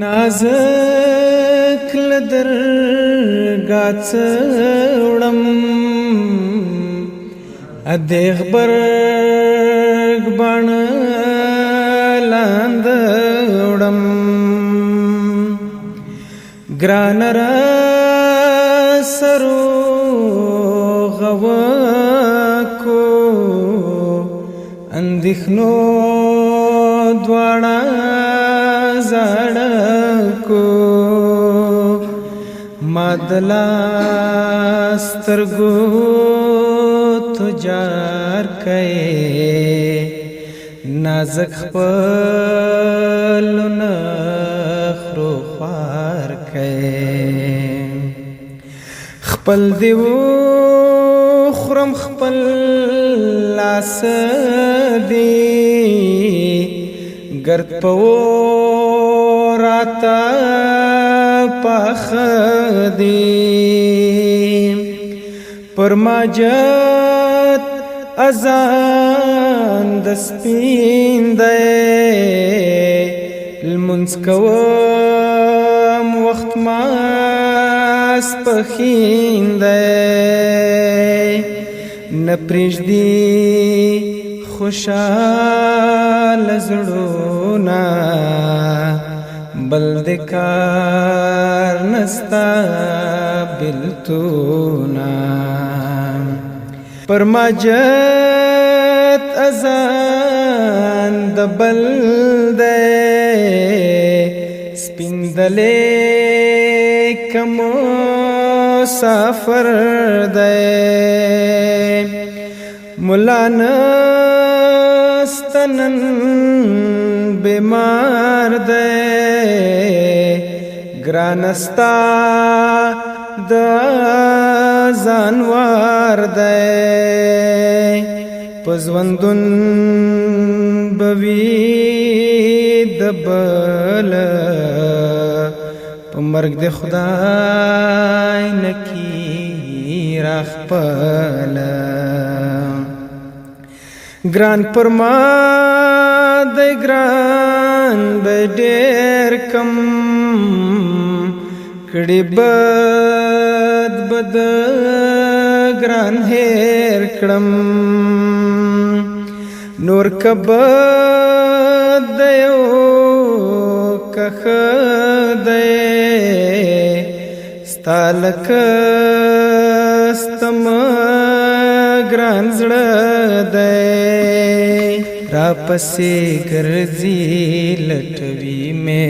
نازک لدرگاه څوړم ادیغ برگ بان لاند وړم ګران را سرو غوکو اندېښنو دواړه زړکو ما د لاس سترګو تجار کئ نازک خپل نخرو خوار کئ خپل دیو خورم خپل لاس دی گرد پو راتا پاخ دی پرماجت ازان د سپین دی لمونځ کوم وخت ماسپښین دی نه پرېږدي خوشاله زړونه بل د کار نستا بلتونه پرماجت ازان د بل دی سپینځلې که مسافر دی ملا نسته نن بیمار دی ګرانه ستا د ځانوار دی په ژوندون به وي د بله په مرګ د خدای نکي راخپله ګران پر ما دی ګران به ډېر کم کړي بد ګران هېر کړم نور که بد دی او که ښه دی ستا لکه ستمه ګران زړه دی را پسې ګرځي لټوي مې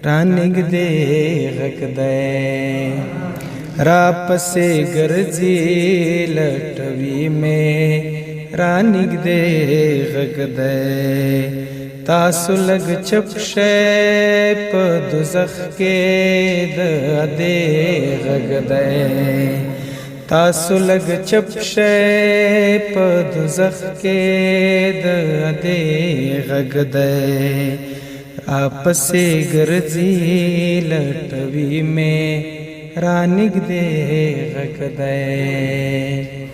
را نږدې غږ دی را پسې ګرځي لټوي مې را نږدې غږ دی تاسو لږ چپ شئ په دوزخ کې د دې غږ دی تاسو لږ چپ شئ په دوزخ کې د دې غږ دی راپسې ګرځي لټوي مې را نږدې غږ دی